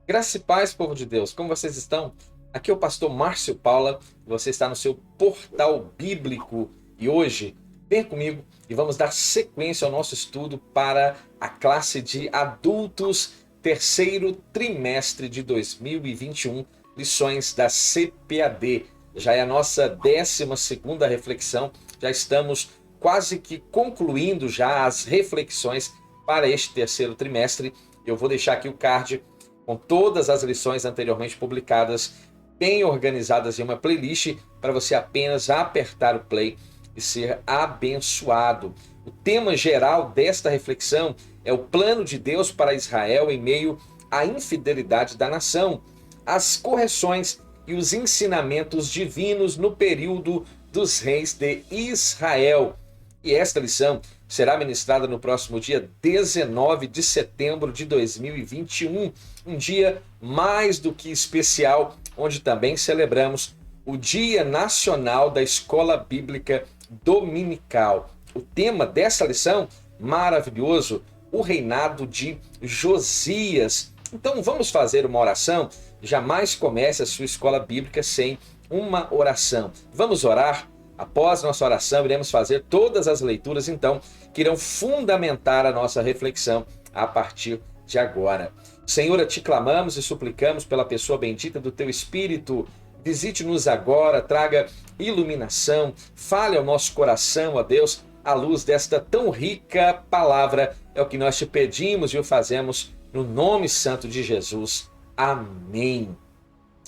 Graça e paz, povo de Deus, como vocês estão? Aqui é o pastor Márcio Paula, você está no seu portal bíblico e hoje vem comigo e vamos dar sequência ao nosso estudo para a classe de adultos, terceiro trimestre de 2021, lições da CPAD. Já é a nossa 12ª reflexão, já estamos quase que concluindo já as reflexões para este terceiro trimestre. Eu vou deixar aqui o card com todas as lições anteriormente publicadas, bem organizadas em uma playlist, para você apenas apertar o play e ser abençoado. O tema geral desta reflexão é o plano de Deus para Israel em meio à infidelidade da nação, as correções e os ensinamentos divinos no período dos reis de Israel. E esta lição será ministrada no próximo dia 19 de setembro de 2021, um dia mais do que especial, onde também celebramos o Dia Nacional da Escola Bíblica Dominical. O tema dessa lição, maravilhoso, o reinado de Josias. Então vamos fazer uma oração. Jamais comece a sua escola bíblica sem uma oração. Vamos orar? Após nossa oração, iremos fazer todas as leituras, então, que irão fundamentar a nossa reflexão a partir de agora. Senhor, a Ti clamamos e suplicamos pela pessoa bendita do Teu Espírito. Visite-nos agora, traga iluminação, fale ao nosso coração, ó Deus, à luz desta tão rica palavra. É o que nós Te pedimos e o fazemos no nome santo de Jesus. Amém.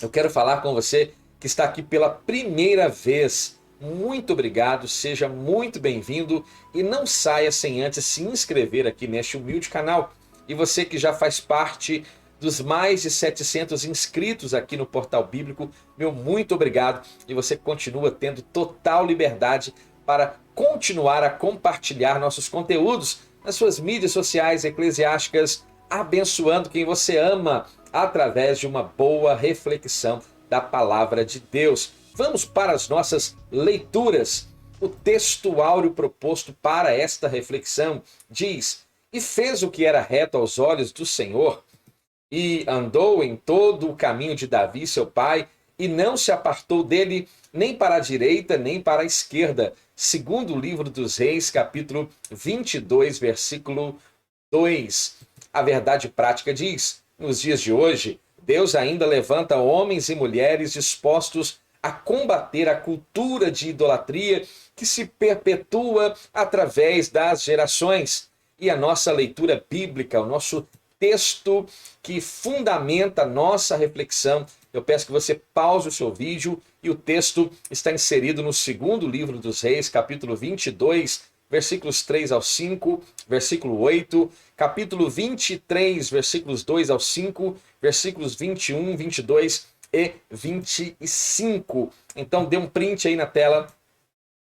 Eu quero falar com você que está aqui pela primeira vez. Muito obrigado, seja muito bem-vindo e não saia sem antes se inscrever aqui neste humilde canal. E você que já faz parte dos mais de 700 inscritos aqui no Portal Bíblico, meu muito obrigado. E você continua tendo total liberdade para continuar a compartilhar nossos conteúdos nas suas mídias sociais eclesiásticas, abençoando quem você ama através de uma boa reflexão da palavra de Deus. Vamos para as nossas leituras. O texto áureo proposto para esta reflexão diz: E fez o que era reto aos olhos do Senhor, e andou em todo o caminho de Davi, seu pai, e não se apartou dele nem para a direita, nem para a esquerda. Segundo o livro dos Reis, capítulo 22, versículo 2. A verdade prática diz: nos dias de hoje, Deus ainda levanta homens e mulheres dispostos a combater a cultura de idolatria que se perpetua através das gerações. E a nossa leitura bíblica, o nosso texto que fundamenta a nossa reflexão, eu peço que você pause o seu vídeo, e o texto está inserido no segundo livro dos Reis, capítulo 22, versículos 3 ao 5, versículo 8, capítulo 23, versículos 2 ao 5, versículos 21, 22 e 25. Então dê um print aí na tela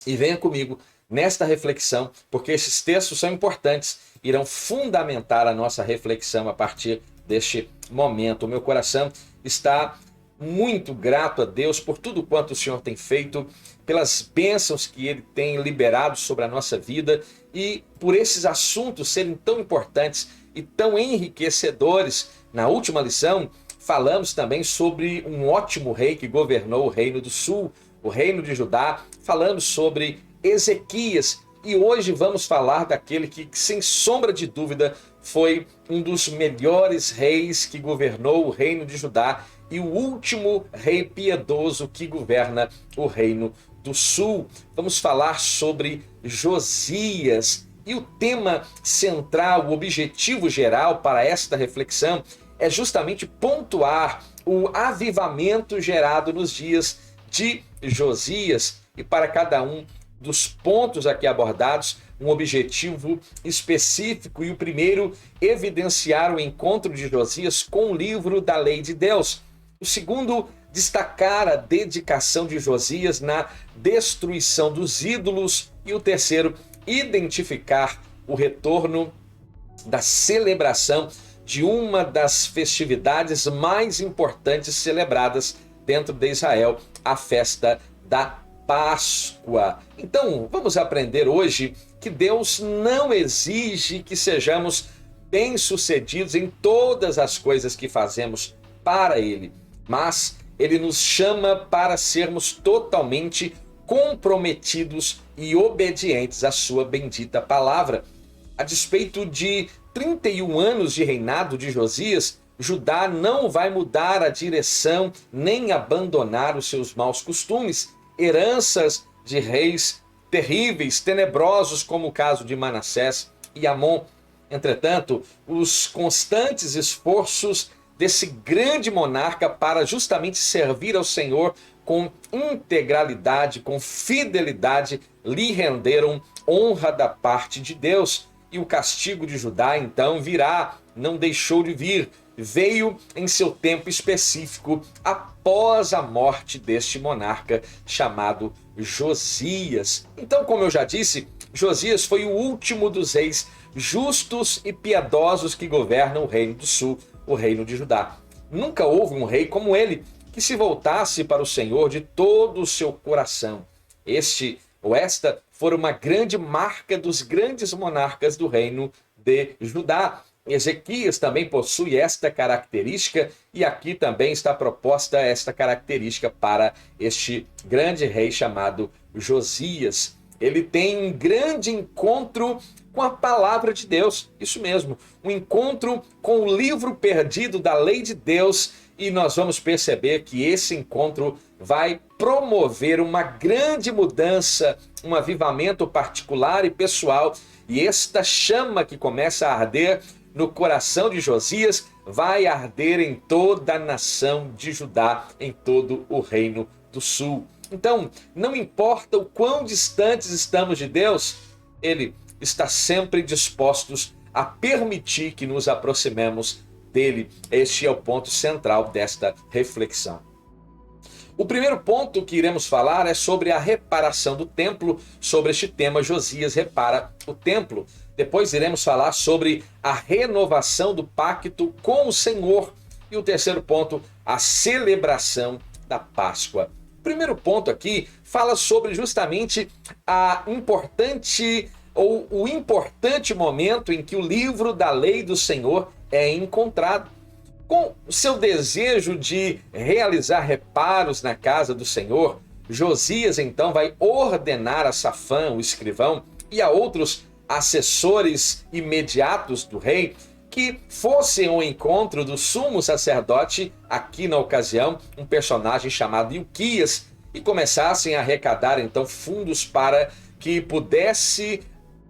e venha comigo nesta reflexão, porque esses textos são importantes, irão fundamentar a nossa reflexão a partir deste momento. O meu coração está muito grato a Deus por tudo quanto o Senhor tem feito, pelas bênçãos que Ele tem liberado sobre a nossa vida e por esses assuntos serem tão importantes e tão enriquecedores. Na última lição, falamos também sobre um ótimo rei que governou o Reino do Sul, o Reino de Judá. Falamos sobre Ezequias e hoje vamos falar daquele que, sem sombra de dúvida, foi um dos melhores reis que governou o Reino de Judá e o último rei piedoso que governa o Reino do Sul. Vamos falar sobre Josias e o tema central, o objetivo geral para esta reflexão é justamente pontuar o avivamento gerado nos dias de Josias. E para cada um dos pontos aqui abordados, um objetivo específico. E o primeiro, evidenciar o encontro de Josias com o livro da Lei de Deus. O segundo, destacar a dedicação de Josias na destruição dos ídolos. E o terceiro, identificar o retorno da celebração de uma das festividades mais importantes celebradas dentro de Israel, a festa da Páscoa. Então, vamos aprender hoje que Deus não exige que sejamos bem-sucedidos em todas as coisas que fazemos para ele, mas ele nos chama para sermos totalmente comprometidos e obedientes à sua bendita palavra. A despeito de 31 anos de reinado de Josias, Judá não vai mudar a direção nem abandonar os seus maus costumes, heranças de reis terríveis, tenebrosos, como o caso de Manassés e Amon. Entretanto, os constantes esforços desse grande monarca para justamente servir ao Senhor com integralidade, com fidelidade, lhe renderam honra da parte de Deus. E o castigo de Judá então virá, não deixou de vir, veio em seu tempo específico após a morte deste monarca chamado Josias. Então, como eu já disse, Josias foi o último dos reis justos e piedosos que governam o reino do sul, o reino de Judá. Nunca houve um rei como ele, que se voltasse para o Senhor de todo o seu coração. Esta foi uma grande marca dos grandes monarcas do reino de Judá. Ezequias também possui esta característica, e aqui também está proposta esta característica para este grande rei chamado Josias. Ele tem um grande encontro com a palavra de Deus, isso mesmo, um encontro com o livro perdido da lei de Deus, e nós vamos perceber que esse encontro vai promover uma grande mudança, um avivamento particular e pessoal, e esta chama que começa a arder no coração de Josias vai arder em toda a nação de Judá, em todo o reino do sul. Então, não importa o quão distantes estamos de Deus, Ele está sempre disposto a permitir que nos aproximemos dele. Este é o ponto central desta reflexão. O primeiro ponto que iremos falar é sobre a reparação do templo. Sobre este tema, Josias repara o templo. Depois iremos falar sobre a renovação do pacto com o Senhor. E o terceiro ponto, a celebração da Páscoa. O primeiro ponto aqui fala sobre justamente o importante momento em que o livro da lei do Senhor é encontrado. Com o seu desejo de realizar reparos na casa do Senhor, Josias então vai ordenar a Safã, o escrivão, e a outros assessores imediatos do rei que fossem ao encontro do sumo sacerdote, aqui na ocasião, um personagem chamado Ilquias, e começassem a arrecadar então fundos para que pudesse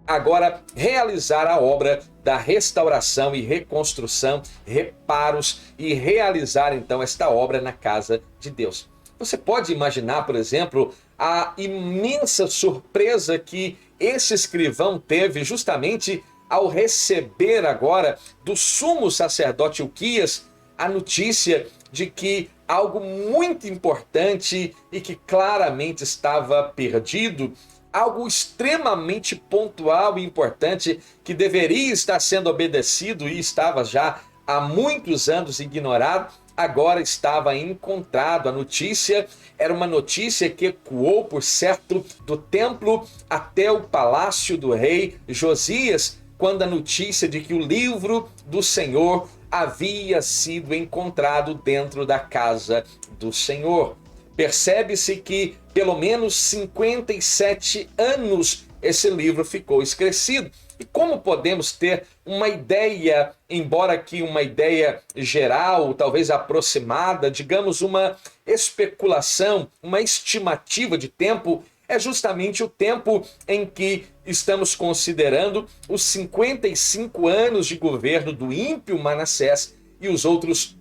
agora realizar a obra da restauração e reconstrução, reparos, e realizar então esta obra na casa de Deus. Você pode imaginar, por exemplo, a imensa surpresa que esse escrivão teve justamente ao receber agora do sumo sacerdote Ilquias a notícia de que algo muito importante e que claramente estava perdido, algo extremamente pontual e importante que deveria estar sendo obedecido e estava já há muitos anos ignorado, agora estava encontrado. A notícia era uma notícia que ecoou, por certo, do templo até o palácio do rei Josias, quando a notícia de que o livro do Senhor havia sido encontrado dentro da casa do Senhor. Percebe-se que pelo menos 57 anos esse livro ficou esquecido. E como podemos ter uma ideia, embora que uma ideia geral, talvez aproximada, digamos uma especulação, uma estimativa de tempo, é justamente o tempo em que estamos considerando os 55 anos de governo do ímpio Manassés e os outros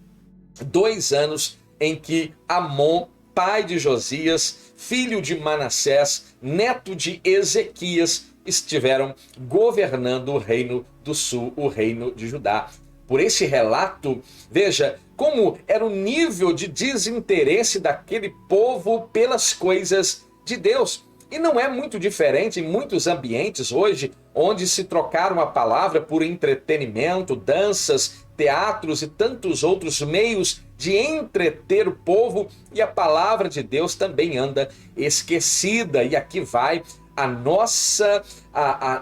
2 anos em que Amon, pai de Josias, filho de Manassés, neto de Ezequias, estiveram governando o reino do sul, o reino de Judá. Por esse relato, veja como era o nível de desinteresse daquele povo pelas coisas de Deus. E não é muito diferente em muitos ambientes hoje, onde se trocaram a palavra por entretenimento, danças, teatros e tantos outros meios de entreter o povo, e a palavra de Deus também anda esquecida. E aqui vai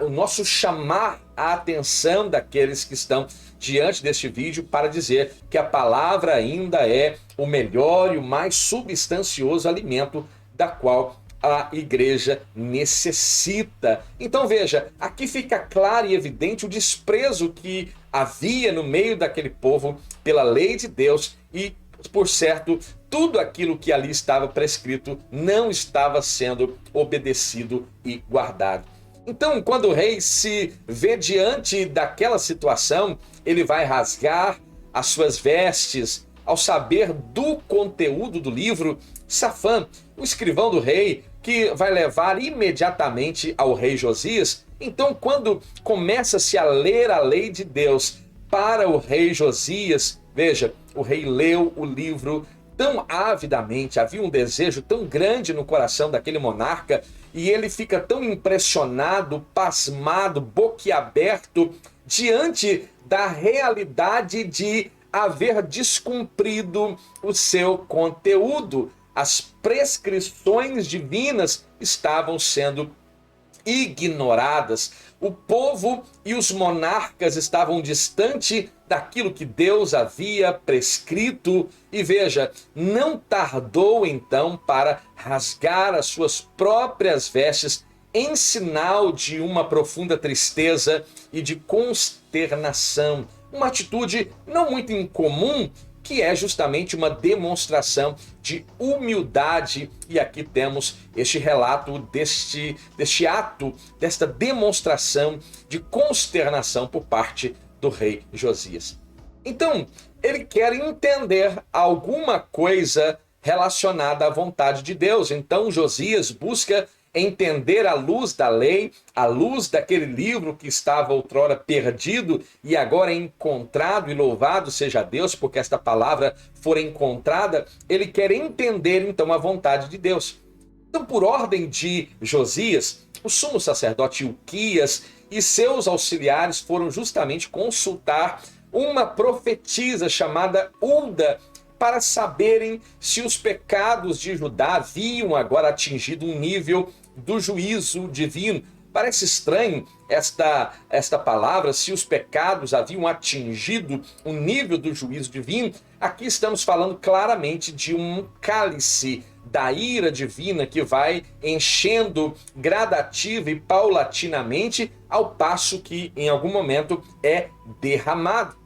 o nosso chamar a atenção daqueles que estão diante deste vídeo para dizer que a palavra ainda é o melhor e o mais substancioso alimento da qual a igreja necessita. Então veja, aqui fica claro e evidente o desprezo que havia no meio daquele povo pela lei de Deus e, por certo, tudo aquilo que ali estava prescrito não estava sendo obedecido e guardado. Então, quando o rei se vê diante daquela situação, ele vai rasgar as suas vestes. Ao saber do conteúdo do livro, Safã, o escrivão do rei, que vai levar imediatamente ao rei Josias. Então, quando começa-se a ler a lei de Deus para o rei Josias, veja, o rei leu o livro tão avidamente, havia um desejo tão grande no coração daquele monarca, e ele fica tão impressionado, pasmado, boquiaberto, diante da realidade de haver descumprido o seu conteúdo. As prescrições divinas estavam sendo ignoradas. O povo e os monarcas estavam distante daquilo que Deus havia prescrito. E veja, não tardou então para rasgar as suas próprias vestes em sinal de uma profunda tristeza e de consternação. Uma atitude não muito incomum, que é justamente uma demonstração de humildade. E aqui temos este relato deste ato, desta demonstração de consternação por parte do rei Josias. Então, ele quer entender alguma coisa relacionada à vontade de Deus. Então, Josias busca entender à luz da lei, à luz daquele livro que estava outrora perdido e agora encontrado, e louvado seja Deus porque esta palavra for encontrada. Ele quer entender então a vontade de Deus. Então, por ordem de Josias, o sumo sacerdote Ilquias e seus auxiliares foram justamente consultar uma profetisa chamada Hulda, para saberem se os pecados de Judá haviam agora atingido um nível do juízo divino. Parece estranho esta palavra, se os pecados haviam atingido o nível do juízo divino. Aqui estamos falando claramente de um cálice da ira divina que vai enchendo gradativa e paulatinamente, ao passo que em algum momento é derramado.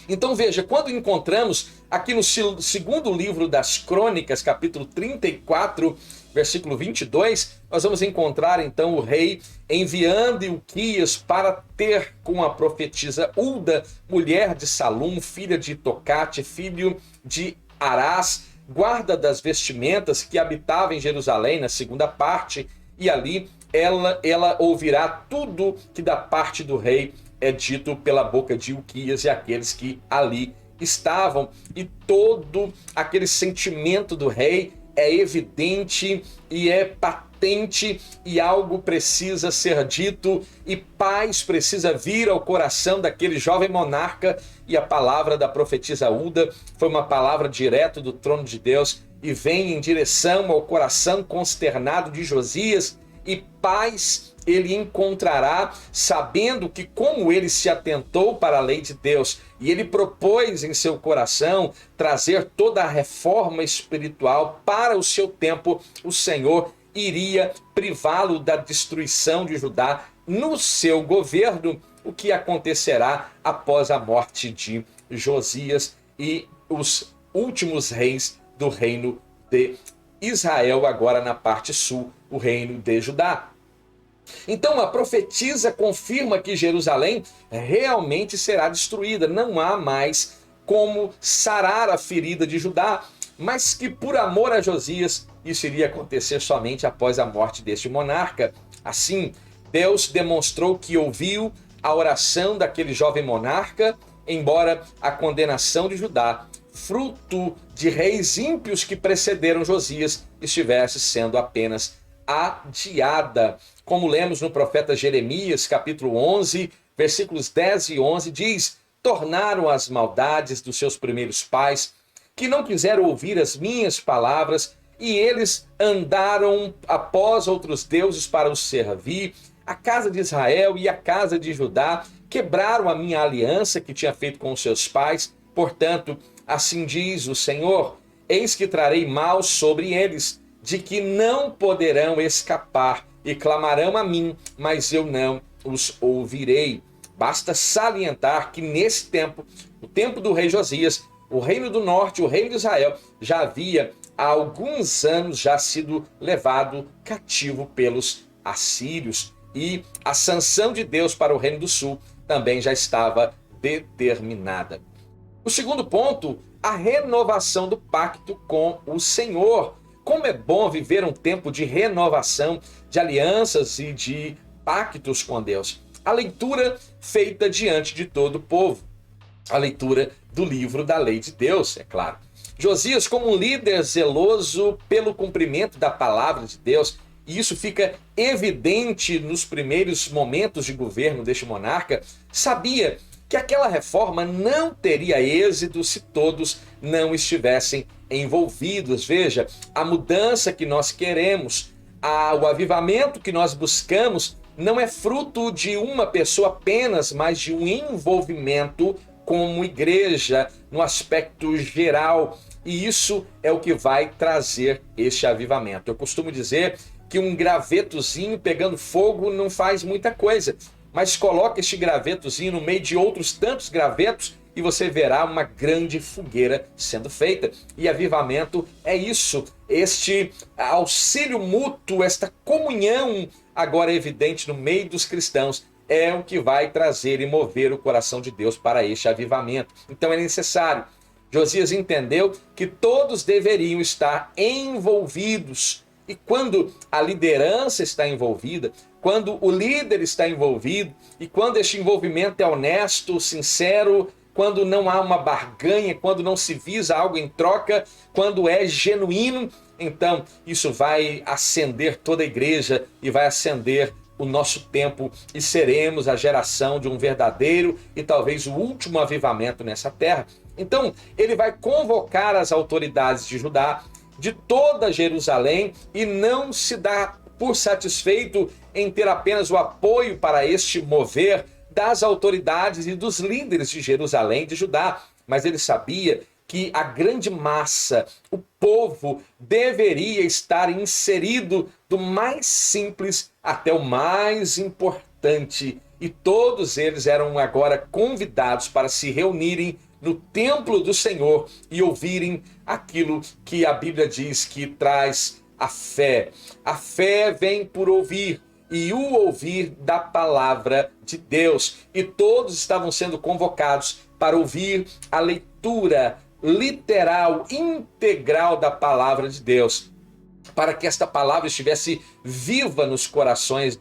Então veja, quando encontramos aqui no segundo livro das Crônicas, capítulo 34, versículo 22, nós vamos encontrar então o rei enviando Ilquias para ter com a profetisa Hulda, mulher de Salum, filha de Tocate, filho de Arás, guarda das vestimentas, que habitava em Jerusalém, na segunda parte, e ali ela ouvirá tudo que da parte do rei é dito pela boca de Ilquias e aqueles que ali estavam. E todo aquele sentimento do rei é evidente e é patente, e algo precisa ser dito, e paz precisa vir ao coração daquele jovem monarca. E a palavra da profetisa Hulda foi uma palavra direto do trono de Deus e vem em direção ao coração consternado de Josias, e paz ele encontrará, sabendo que, como ele se atentou para a lei de Deus e ele propôs em seu coração trazer toda a reforma espiritual para o seu tempo, o Senhor iria privá-lo da destruição de Judá no seu governo, o que acontecerá após a morte de Josias e os últimos reis do reino de Israel, agora na parte sul, o reino de Judá. Então a profetisa confirma que Jerusalém realmente será destruída. Não há mais como sarar a ferida de Judá, mas que por amor a Josias isso iria acontecer somente após a morte deste monarca. Assim, Deus demonstrou que ouviu a oração daquele jovem monarca, embora a condenação de Judá, fruto de reis ímpios que precederam Josias, estivesse sendo apenas adiada. Como lemos no profeta Jeremias, capítulo 11, versículos 10 e 11, diz: tornaram as maldades dos seus primeiros pais, que não quiseram ouvir as minhas palavras, e eles andaram após outros deuses para os servir. A casa de Israel e a casa de Judá quebraram a minha aliança que tinha feito com os seus pais. Portanto, assim diz o Senhor, eis que trarei mal sobre eles, de que não poderão escapar, e clamarão a mim, mas eu não os ouvirei. Basta salientar que nesse tempo, o tempo do rei Josias, o reino do norte, o reino de Israel, já havia há alguns anos já sido levado cativo pelos assírios. E a sanção de Deus para o reino do sul também já estava determinada. O segundo ponto, a renovação do pacto com o Senhor. Como é bom viver um tempo de renovação, de alianças e de pactos com Deus. A leitura feita diante de todo o povo. A leitura do livro da lei de Deus, é claro. Josias, como um líder zeloso pelo cumprimento da palavra de Deus, e isso fica evidente nos primeiros momentos de governo deste monarca, sabia que aquela reforma não teria êxito se todos não estivessem envolvidos. Veja, a mudança que nós queremos, o avivamento que nós buscamos, não é fruto de uma pessoa apenas, mas de um envolvimento como igreja, no aspecto geral. E isso é o que vai trazer este avivamento. Eu costumo dizer que um gravetozinho pegando fogo não faz muita coisa, mas coloca este gravetozinho no meio de outros tantos gravetos e você verá uma grande fogueira sendo feita. E avivamento é isso, este auxílio mútuo, esta comunhão agora evidente no meio dos cristãos, é o que vai trazer e mover o coração de Deus para este avivamento. Então é necessário. Josias entendeu que todos deveriam estar envolvidos. E quando a liderança está envolvida, quando o líder está envolvido, e quando este envolvimento é honesto, sincero, quando não há uma barganha, quando não se visa algo em troca, quando é genuíno, então isso vai acender toda a igreja e vai acender o nosso tempo e seremos a geração de um verdadeiro e talvez o último avivamento nessa terra. Então ele vai convocar as autoridades de Judá, de toda Jerusalém, e não se dá por satisfeito em ter apenas o apoio para este mover das autoridades e dos líderes de Jerusalém, de Judá, mas ele sabia que a grande massa, o povo, deveria estar inserido do mais simples até o mais importante. E todos eles eram agora convidados para se reunirem no templo do Senhor e ouvirem aquilo que a Bíblia diz que traz a fé. A fé vem por ouvir, e o ouvir da palavra de Deus. E todos estavam sendo convocados para ouvir a leitura literal, integral da palavra de Deus, para que esta palavra estivesse viva nos corações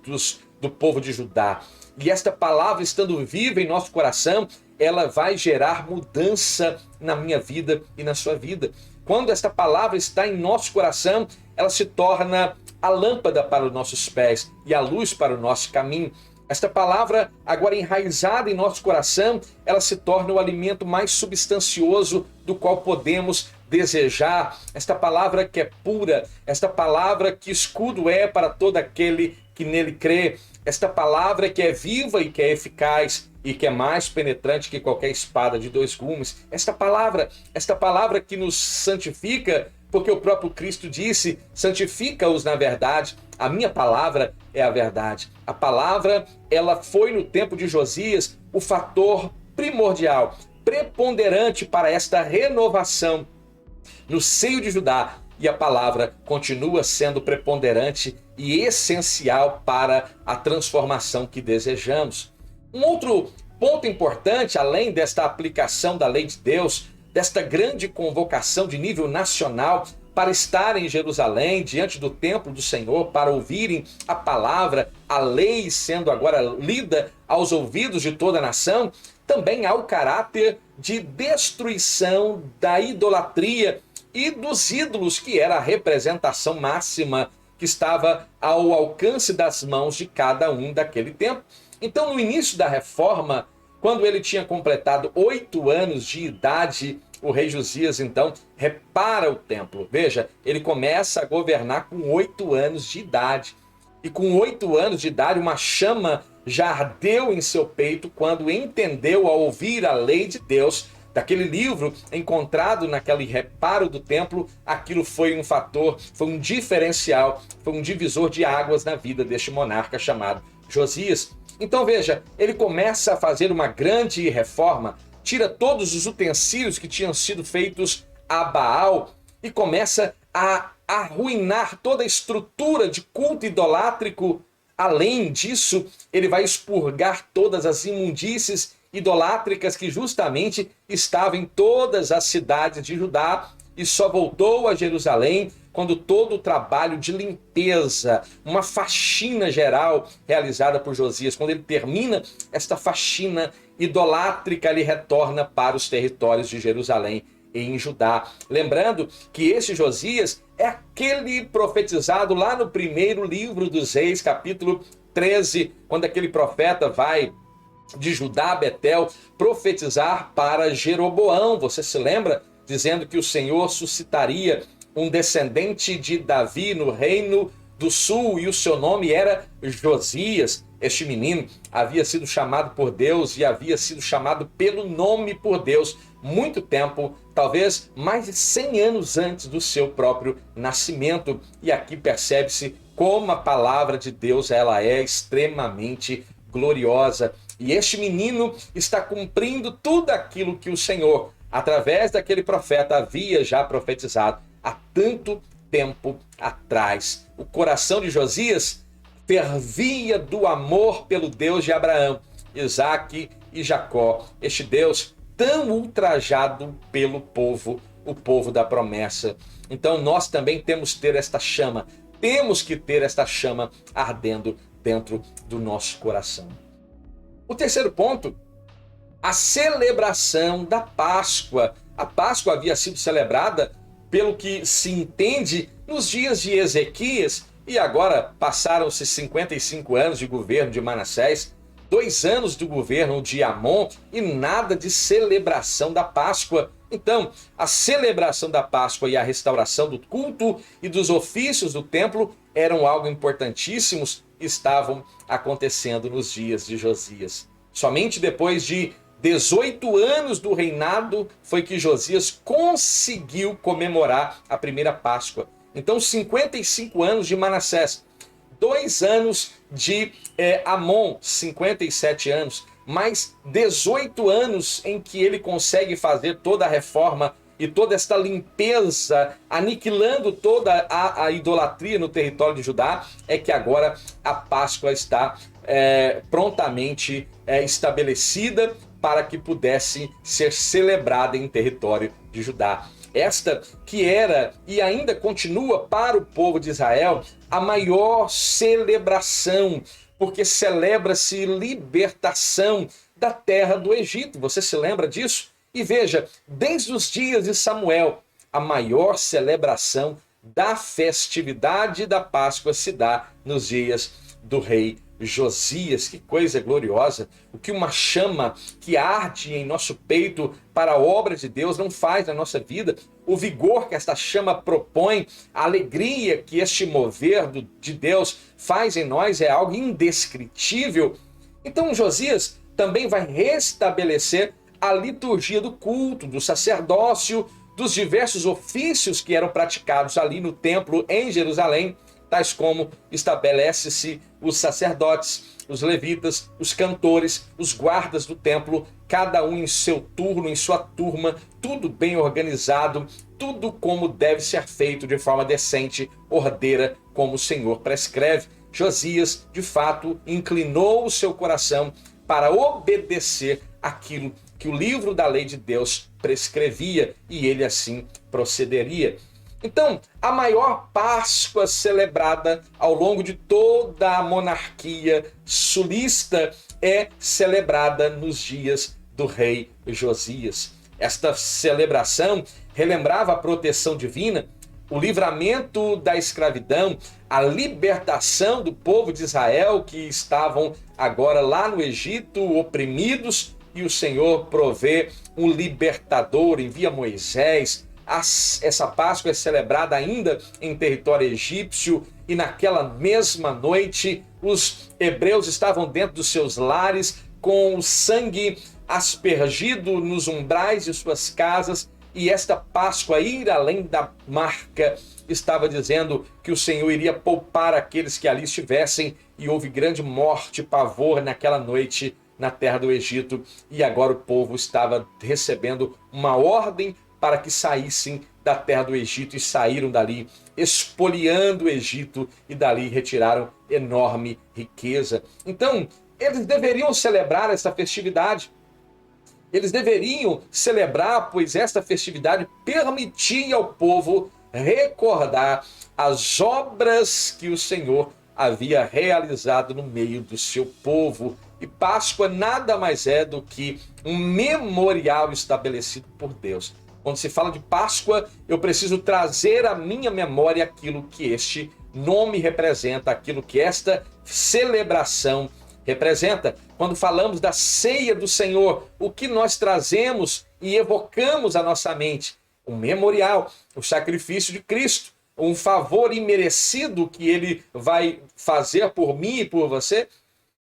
do povo de Judá. E esta palavra estando viva em nosso coração, ela vai gerar mudança na minha vida e na sua vida. Quando esta palavra está em nosso coração, ela se torna a lâmpada para os nossos pés e a luz para o nosso caminho. Esta palavra, agora enraizada em nosso coração, ela se torna o alimento mais substancioso do qual podemos desejar. Esta palavra que é pura, esta palavra que escudo é para todo aquele que nele crê. Esta palavra que é viva e que é eficaz e que é mais penetrante que qualquer espada de dois gumes. Esta palavra que nos santifica, porque o próprio Cristo disse, santifica-os na verdade. A minha palavra é a verdade. A palavra, ela foi no tempo de Josias o fator primordial, preponderante para esta renovação no seio de Judá. E a palavra continua sendo preponderante e essencial para a transformação que desejamos. Um outro ponto importante, além desta aplicação da lei de Deus, desta grande convocação de nível nacional para estar em Jerusalém, diante do templo do Senhor, para ouvirem a palavra, a lei sendo agora lida aos ouvidos de toda a nação, também há o caráter de destruição da idolatria e dos ídolos, que era a representação máxima que estava ao alcance das mãos de cada um daquele tempo. Então, no início da reforma, quando ele tinha completado 8 anos de idade, o rei Josias, então, repara o templo. Veja, ele começa a governar com 8 anos de idade. E com 8 anos de idade, uma chama já ardeu em seu peito quando entendeu, ao ouvir a lei de Deus, daquele livro encontrado naquele reparo do templo. Aquilo foi um fator, foi um diferencial, foi um divisor de águas na vida deste monarca chamado Josias. Então veja, ele começa a fazer uma grande reforma, tira todos os utensílios que tinham sido feitos a Baal e começa a arruinar toda a estrutura de culto idolátrico. Além disso, ele vai expurgar todas as imundícies idolátricas que justamente estavam em todas as cidades de Judá, e só voltou a Jerusalém quando todo o trabalho de limpeza, uma faxina geral realizada por Josias, quando ele termina esta faxina idolátrica, ele retorna para os territórios de Jerusalém e em Judá. Lembrando que esse Josias é aquele profetizado lá no primeiro livro dos Reis, capítulo 13, quando aquele profeta vai de Judá a Betel profetizar para Jeroboão. Você se lembra? Dizendo que o Senhor suscitaria um descendente de Davi no reino do sul, e o seu nome era Josias. Este menino havia sido chamado por Deus e havia sido chamado pelo nome por Deus muito tempo, talvez mais de 100 anos antes do seu próprio nascimento. E aqui percebe-se como a palavra de Deus ela é extremamente gloriosa. E este menino está cumprindo tudo aquilo que o Senhor, através daquele profeta, havia já profetizado há tanto tempo atrás. O coração de Josias fervia do amor pelo Deus de Abraão, Isaque e Jacó, este Deus tão ultrajado pelo povo, o povo da promessa. Então nós também temos que ter esta chama, ardendo dentro do nosso coração. O terceiro ponto, a celebração da Páscoa. A Páscoa havia sido celebrada, pelo que se entende, nos dias de Ezequias, e agora passaram-se 55 anos de governo de Manassés, 2 anos do governo de Amon, e nada de celebração da Páscoa. Então, a celebração da Páscoa e a restauração do culto e dos ofícios do templo eram algo importantíssimos, estavam acontecendo nos dias de Josias. Somente depois de 18 anos do reinado foi que Josias conseguiu comemorar a primeira Páscoa. Então, 55 anos de Manassés, 2 anos de Amon, 57 anos, mais 18 anos em que ele consegue fazer toda a reforma e toda esta limpeza, aniquilando toda a idolatria no território de Judá, é que agora a Páscoa está prontamente estabelecida para que pudesse ser celebrada em território de Judá. Esta que era e ainda continua para o povo de Israel a maior celebração, porque celebra-se libertação da terra do Egito. Você se lembra disso? E veja, desde os dias de Samuel, a maior celebração da festividade da Páscoa se dá nos dias do rei Josias. Que coisa gloriosa! O que uma chama que arde em nosso peito para a obra de Deus não faz na nossa vida, o vigor que esta chama propõe, a alegria que este mover de Deus faz em nós é algo indescritível. Então Josias também vai restabelecer a liturgia do culto, do sacerdócio, dos diversos ofícios que eram praticados ali no templo em Jerusalém, tais como estabelece-se os sacerdotes, os levitas, os cantores, os guardas do templo, cada um em seu turno, em sua turma, tudo bem organizado, tudo como deve ser feito de forma decente, ordeira, como o Senhor prescreve. Josias, de fato, inclinou o seu coração para obedecer aquilo que o livro da lei de Deus prescrevia, e ele assim procederia. Então, a maior Páscoa celebrada ao longo de toda a monarquia sulista é celebrada nos dias do rei Josias. Esta celebração relembrava a proteção divina, o livramento da escravidão, a libertação do povo de Israel que estavam agora lá no Egito oprimidos, e o Senhor provê um libertador, envia Moisés. Essa Páscoa é celebrada ainda em território egípcio, e naquela mesma noite os hebreus estavam dentro dos seus lares, com o sangue aspergido nos umbrais de suas casas, e esta Páscoa, ir além da marca, estava dizendo que o Senhor iria poupar aqueles que ali estivessem, e houve grande morte e pavor naquela noite na terra do Egito, e agora o povo estava recebendo uma ordem para que saíssem da terra do Egito, e saíram dali expoliando o Egito, e dali retiraram enorme riqueza. Então, eles deveriam celebrar essa festividade. Eles deveriam celebrar, pois esta festividade permitia ao povo recordar as obras que o Senhor havia realizado no meio do seu povo. E Páscoa nada mais é do que um memorial estabelecido por Deus. Quando se fala de Páscoa, eu preciso trazer à minha memória aquilo que este nome representa, aquilo que esta celebração representa. Quando falamos da ceia do Senhor, o que nós trazemos e evocamos à nossa mente? Um memorial, o sacrifício de Cristo, um favor imerecido que Ele vai fazer por mim e por você.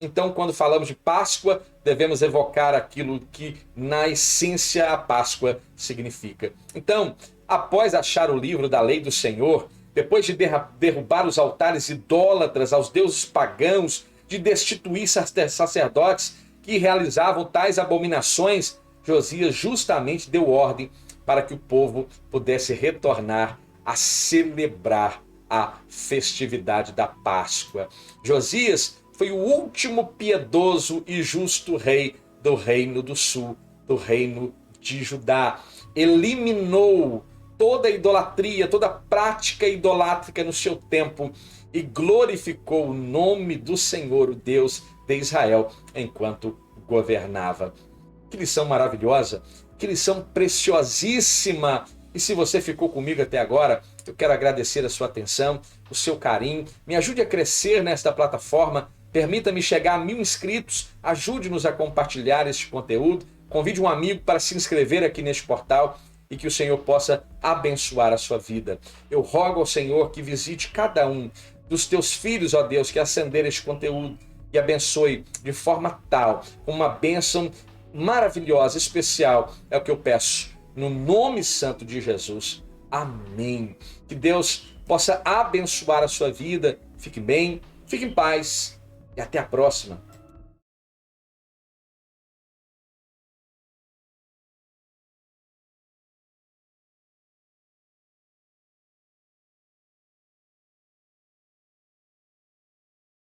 Então, quando falamos de Páscoa, devemos evocar aquilo que, na essência, a Páscoa significa. Então, após achar o livro da lei do Senhor, depois de derrubar os altares idólatras aos deuses pagãos, de destituir sacerdotes que realizavam tais abominações, Josias justamente deu ordem para que o povo pudesse retornar a celebrar a festividade da Páscoa. Josias foi o último piedoso e justo rei do Reino do Sul, do Reino de Judá. Eliminou toda a idolatria, toda a prática idolátrica no seu tempo, e glorificou o nome do Senhor, o Deus de Israel, enquanto governava. Que lição maravilhosa, que lição preciosíssima. E se você ficou comigo até agora, eu quero agradecer a sua atenção, o seu carinho. Me ajude a crescer nesta plataforma, permita-me chegar a 1000 inscritos, ajude-nos a compartilhar este conteúdo, convide um amigo para se inscrever aqui neste portal, e que o Senhor possa abençoar a sua vida. Eu rogo ao Senhor que visite cada um dos teus filhos, ó Deus, que acender este conteúdo, e abençoe de forma tal, uma bênção maravilhosa, especial, é o que eu peço, no nome santo de Jesus. Amém. Que Deus possa abençoar a sua vida. Fique bem, fique em paz e até a próxima.